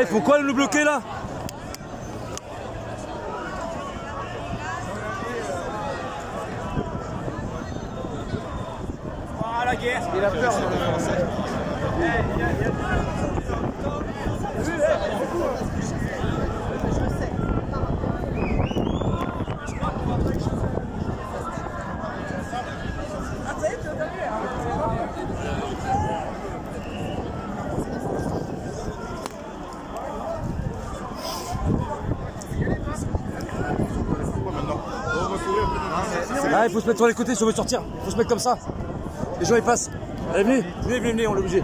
Il faut quoi le bloquer là? Ah la guerre. Il a peur sur le français. Ah, il faut se mettre sur les côtés si on veut sortir. Il faut se mettre comme ça. Les gens ils passent. Allez, venez, on est obligé.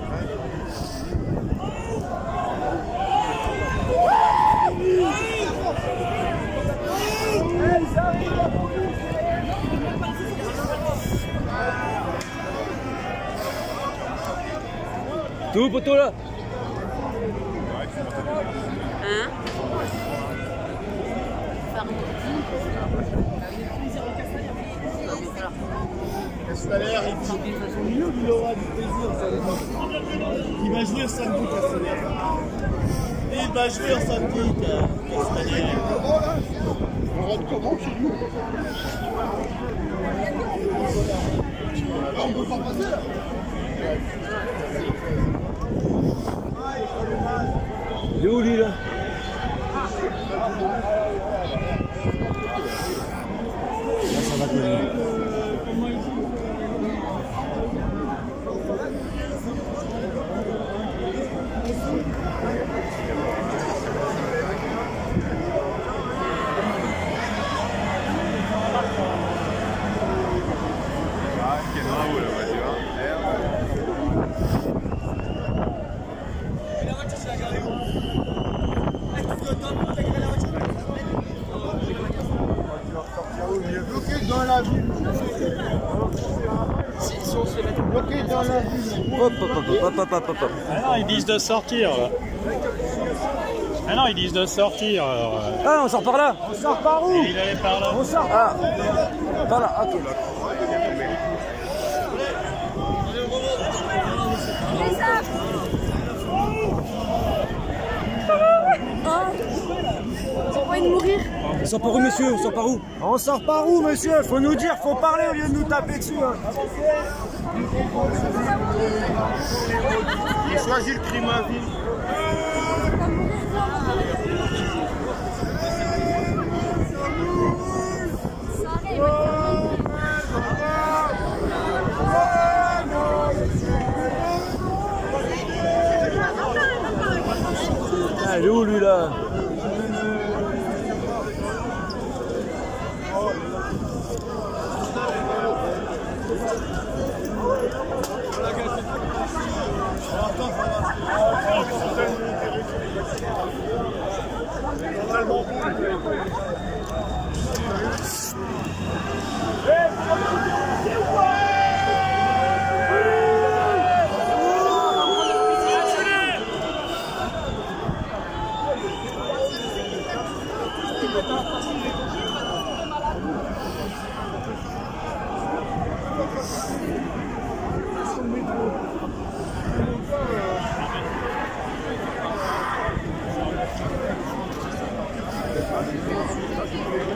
T'es où, poteau là? Hein? Castaner, il aura du plaisir, il va jouer samedi, Castaner. Il va jouer samedi, Castaner. On rentre comment chez nous? On peut pas passer là. Il est où lui là? Ça va tenir. Bloqué dans la ville. Bloqué dans la ville. Hop. Ah non, ils disent de sortir là. Ah non, ils disent de sortir. Alors, Ah, on sort par là. On sort par où? il allait par là. On sort Ah, par là, ok. J'ai pas envie de mourir. On sort par où, monsieur? On sort par où? On sort par où, monsieur? Faut nous dire, faut parler au lieu de nous taper dessus. Hein. J'ai choisi le crime à vie. Ah, il est où lui là?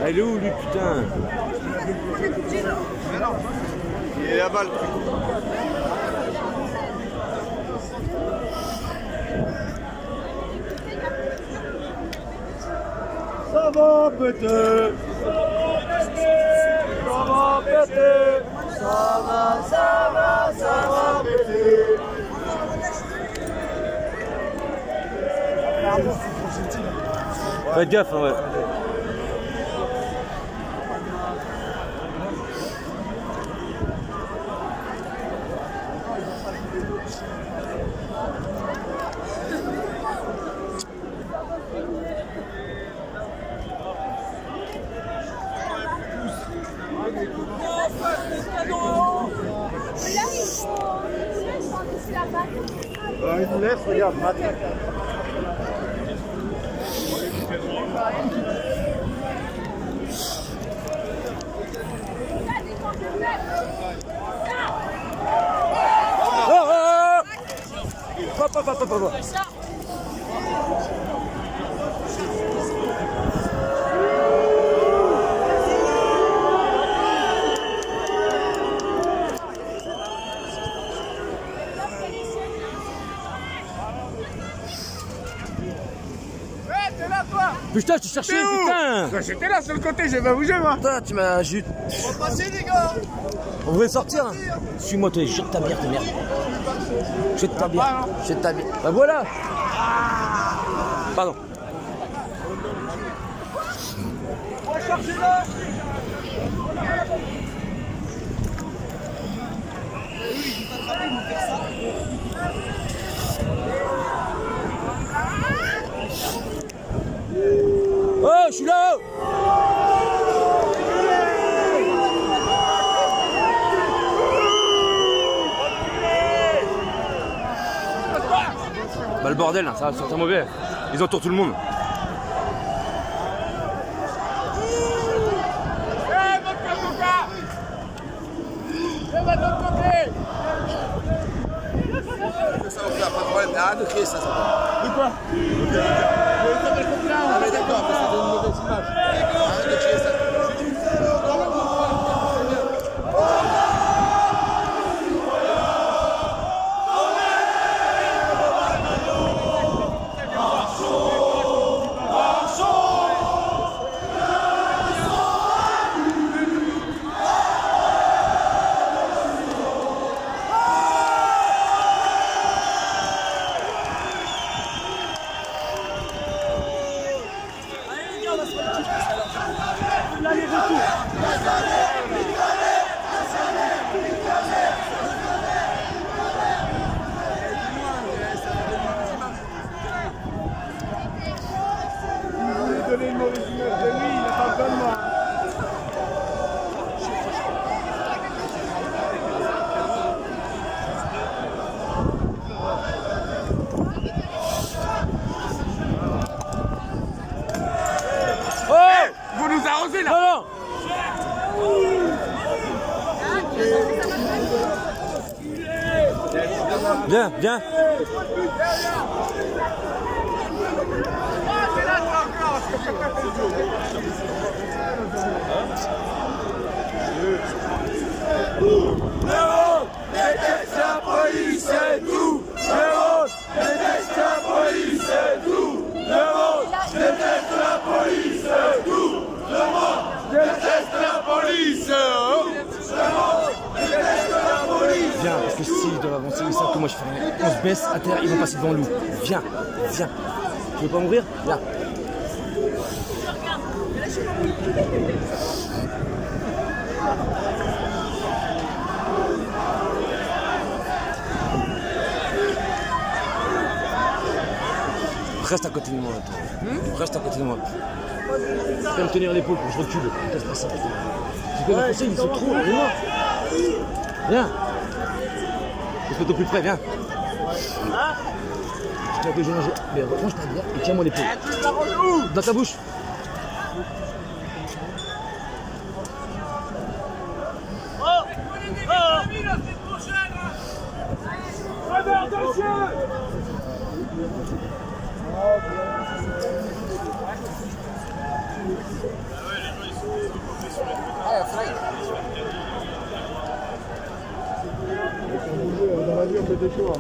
Elle est où lui, putain? Il est là-bas le truc. Ça va péter. Ça va péter. Ça va péter. Faites gaffe, hein, ouais. Il nous laisse, regarde, matraque. Hop. Putain, tu cherchais, putain! J'étais là sur le côté, j'ai pas bougé moi. Putain, tu m'as juste. On va passer les gars. On voulait sortir. Suis-moi, toi, jette ta bière, ta merde. Jette ta bière. Jette ta bière. Bah voilà! Pardon. On va chercher là. Oh, je suis là! Bah le bordel, ça va sortir mauvais. Ils entourent tout le monde. Ça va faire pas de problème, arrête de crier ça. De quoi? Ah mais d'accord, mais ça donne une mauvaise image. Arrête de crier ça. Donner une mauvaise image de lui, il n'est pas comme moi. Oh! Vous nous arrosez là. Non, non! Viens, viens! Déteste la police, c'est tout. Le monde déteste la police, c'est tout. Le monde déteste la police, c'est tout. Le monde déteste la police. Le monde déteste la police. Viens, parce que s'ils doivent avancer, ils savent que moi je fais rien. On se baisse à terre, ils vont passer devant nous. Viens, viens. Tu veux pas mourir? Viens. Reste à côté de moi, toi. Reste à côté de moi. Viens me tenir l'épaule pour que je recule. Laisse pas ça. Tu peux me pousser, ils sont trop. Viens. Viens. Je te mets au plus près, viens. Je tiens que je mange. Mais range ta bière et tiens-moi l'épaule. Dans ta bouche. Dans la vie, on fait des choix.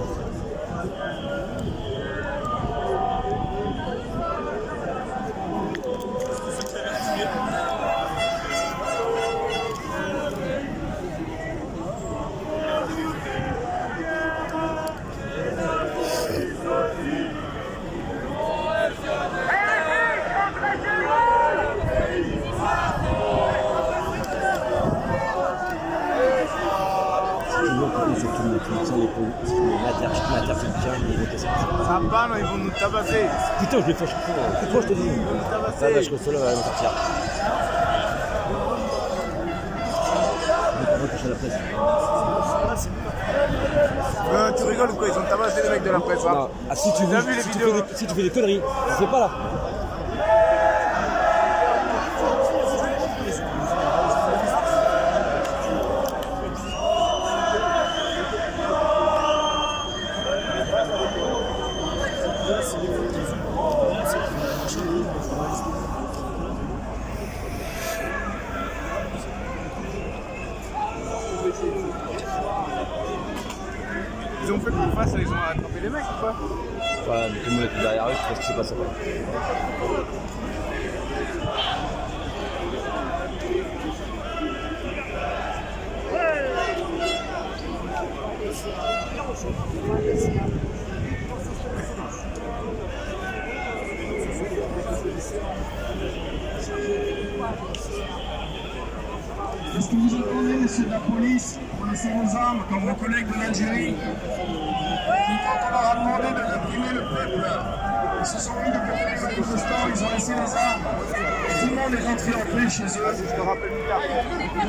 Ça va, non, ils vont nous tabasser. Putain, je l'ai fait chaque fois. C'est toi, je te dis. Ils vont nous Là, tabasser. je refais là, elle va sortir. On va toucher à la presse. Tu rigoles ou quoi? Ils ont tabassé les mecs de la presse. Hein. Non. Ah, si tu T'as veux, vu les si tu vidéos, fais des, si tu fais des conneries, tu fais pas là. Ils ont fait une face, ils ont attrapé les mecs ou pas? Ouais, mais tout le monde était derrière eux, je sais pas ce qui s'est passé. Est-ce que vous entendez, messieurs de la police, pour laisser vos armes, comme vos collègues de l'Algérie, qui, quand on leur a demandé de réprimer le peuple, ils se sont mis de côté les manifestants, ils ont laissé les armes. Et tout le monde est rentré en paix chez eux. Je te rappelle plus tard.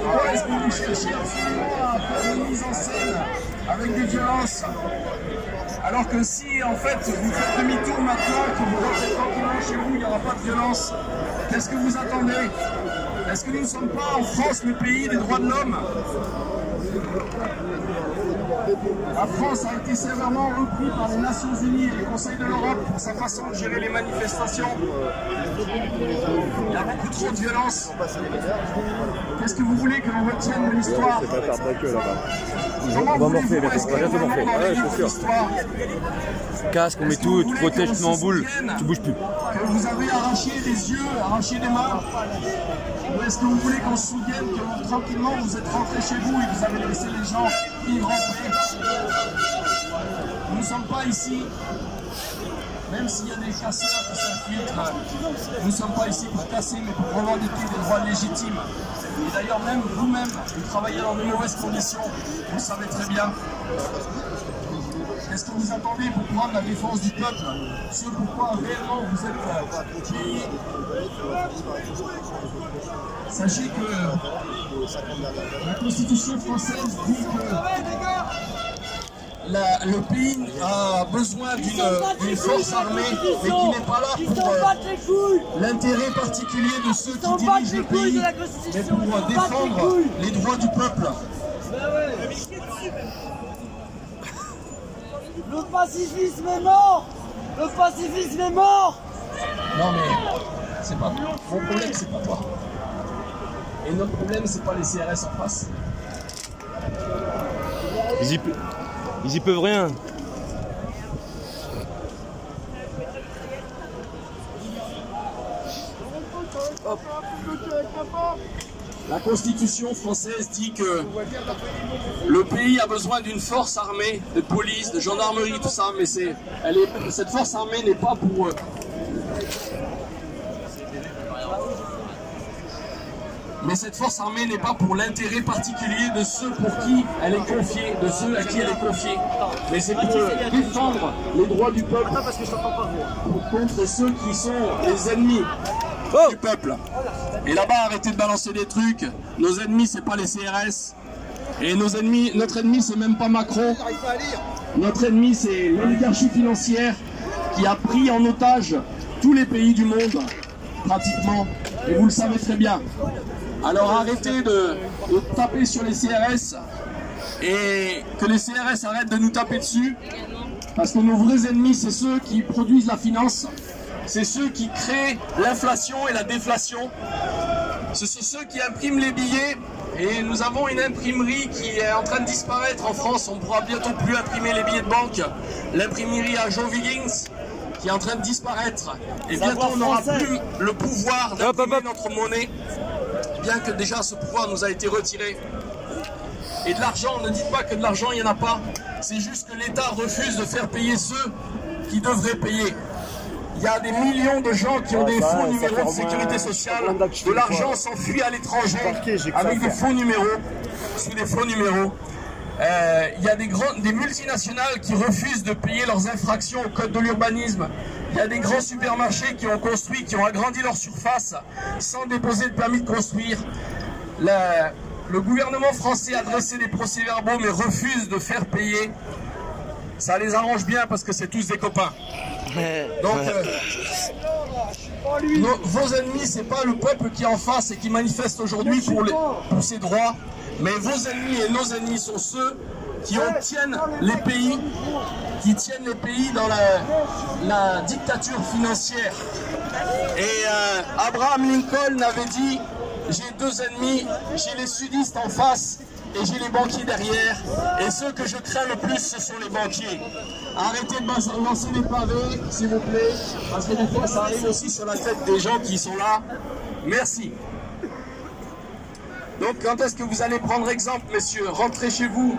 Pourquoi est-ce que vous cherchez absolument à faire une mise en scène avec des violences? Alors que si, en fait, vous faites demi-tour maintenant, que vous rentrez tranquillement chez vous, il n'y aura pas de violence, qu'est-ce que vous attendez? Est-ce que nous ne sommes pas en France le pays des droits de l'homme? La France a été sévèrement reprise par les Nations Unies et le Conseil de l'Europe pour sa façon de gérer les manifestations. Il y a beaucoup trop de violence. Qu'est-ce que vous voulez que l'on retienne de l'histoire? Comment voulez-vous inscrire le nom dans les livres d'histoire? Casque, on met tout, tu protèges, tu mets en boule, tu bouges plus. Que vous avez arraché des yeux, arraché des mains? Ou est-ce que vous voulez qu'on se souvienne que tranquillement vous êtes rentrés chez vous et que vous avez laissé les gens vivre en paix? Nous ne sommes pas ici, même s'il y a des casseurs qui s'infiltrent, nous ne sommes pas ici pour casser mais pour revendiquer des droits légitimes. Et d'ailleurs même vous-même, vous travaillez dans de mauvaises conditions, vous le savez très bien. Est-ce que vous attendez pour prendre la défense du peuple? Ce pourquoi réellement vous êtes payé? Sachez que la Constitution française dit que le pays a besoin d'une force armée, mais qui n'est pas là pour l'intérêt particulier de ceux qui dirigent le pays, mais pour défendre les droits du peuple. Le pacifisme est mort! Le pacifisme est mort! Non mais, c'est pas mon problème, c'est pas toi. Et notre problème, c'est pas les CRS en face. Ils y peuvent rien. Hop. La Constitution française dit que le pays a besoin d'une force armée, de police, de gendarmerie, tout ça, mais cette force armée n'est pas pour... Mais cette force armée n'est pas pour l'intérêt particulier de ceux pour qui elle est confiée, de ceux à qui elle est confiée. Mais c'est pour défendre les droits du peuple contre ceux qui sont les ennemis du peuple. Et là-bas, arrêtez de balancer des trucs. Nos ennemis, c'est pas les CRS. Et notre ennemi, c'est même pas Macron. Notre ennemi, c'est l'oligarchie financière qui a pris en otage tous les pays du monde, pratiquement. Et vous le savez très bien. Alors arrêtez de taper sur les CRS et que les CRS arrêtent de nous taper dessus. Parce que nos vrais ennemis, c'est ceux qui produisent la finance. C'est ceux qui créent l'inflation et la déflation. Ce sont ceux qui impriment les billets. Et nous avons une imprimerie qui est en train de disparaître en France. On ne pourra bientôt plus imprimer les billets de banque. L'imprimerie à Joe Wiggins qui est en train de disparaître. Et bientôt on n'aura plus le pouvoir d'imprimer notre monnaie. Bien que déjà ce pouvoir nous a été retiré. Et de l'argent, ne dites pas que de l'argent il n'y en a pas. C'est juste que l'État refuse de faire payer ceux qui devraient payer. Il y a des millions de gens qui ont des faux numéros de sécurité sociale. De l'argent s'enfuit à l'étranger avec des faux numéros, sous des faux numéros. Il y a des multinationales qui refusent de payer leurs infractions au code de l'urbanisme. Il y a des grands supermarchés qui ont construit, qui ont agrandi leur surface sans déposer de permis de construire. Le gouvernement français a dressé des procès-verbaux mais refuse de faire payer. Ça les arrange bien parce que c'est tous des copains. Donc, vos ennemis, c'est pas le peuple qui est en face et qui manifeste aujourd'hui pour ses droits, mais vos ennemis et nos ennemis sont ceux qui tiennent les pays, dans la dictature financière. Et Abraham Lincoln avait dit, j'ai deux ennemis, j'ai les sudistes en face et j'ai les banquiers derrière. Et ceux que je crains le plus, ce sont les banquiers. Arrêtez de lancer des pavés, s'il vous plaît, parce que des fois ça arrive aussi sur la tête des gens qui sont là. Merci. Donc quand est-ce que vous allez prendre exemple, messieurs? Rentrez chez vous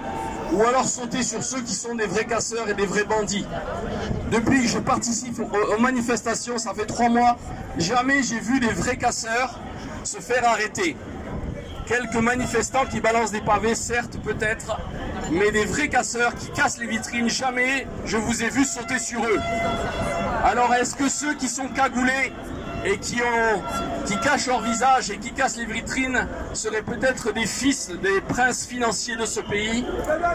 ou alors sautez sur ceux qui sont des vrais casseurs et des vrais bandits. Depuis que je participe aux manifestations, ça fait 3 mois, jamais j'ai vu des vrais casseurs se faire arrêter. Quelques manifestants qui balancent des pavés, certes, peut-être, mais des vrais casseurs qui cassent les vitrines, jamais je vous ai vu sauter sur eux. Alors est-ce que ceux qui sont cagoulés et qui cachent leur visage et qui cassent les vitrines seraient peut-être des fils des princes financiers de ce pays?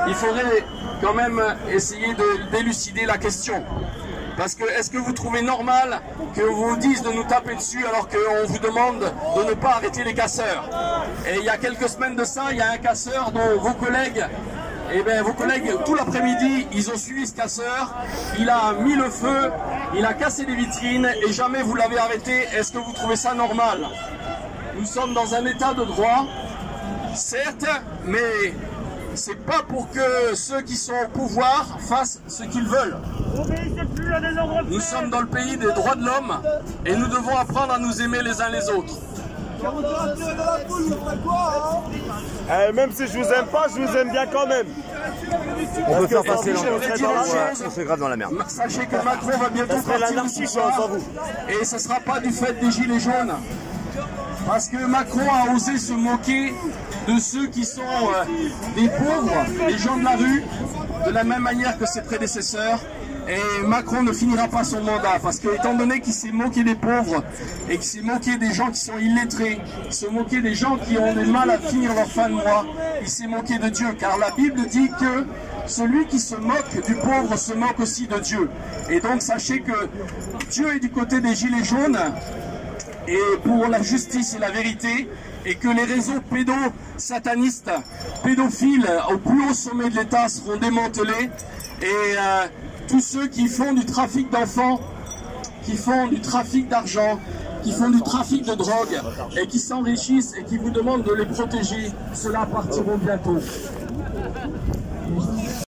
Il faudrait quand même essayer d'élucider la question. Parce que est-ce que vous trouvez normal qu'on vous dise de nous taper dessus alors qu'on vous demande de ne pas arrêter les casseurs? Et il y a quelques semaines de ça, il y a un casseur dont vos collègues, tout l'après-midi, ils ont suivi ce casseur, il a mis le feu, il a cassé des vitrines et jamais vous l'avez arrêté. Est-ce que vous trouvez ça normal? Nous sommes dans un état de droit, certes, mais c'est pas pour que ceux qui sont au pouvoir fassent ce qu'ils veulent. Nous sommes dans le pays des droits de l'homme et nous devons apprendre à nous aimer les uns les autres. Même si je vous aime pas, je vous aime bien quand même. On peut faire passer on se grave dans la merde. Sachez que Macron va bientôt partir ce soir, et ce ne sera pas du fait des gilets jaunes. Parce que Macron a osé se moquer de ceux qui sont des pauvres, des gens de la rue, de la même manière que ses prédécesseurs. Et Macron ne finira pas son mandat, parce que étant donné qu'il s'est moqué des pauvres, et qu'il s'est moqué des gens qui sont illettrés, il s'est moqué des gens qui ont du mal à finir leur fin de mois, il s'est moqué de Dieu, car la Bible dit que celui qui se moque du pauvre se moque aussi de Dieu. Et donc sachez que Dieu est du côté des gilets jaunes, et pour la justice et la vérité, et que les réseaux pédosatanistes, pédophiles au plus haut sommet de l'État seront démantelés, et tous ceux qui font du trafic d'enfants, qui font du trafic d'argent, qui font du trafic de drogue, et qui s'enrichissent et qui vous demandent de les protéger, ceux-là partiront bientôt.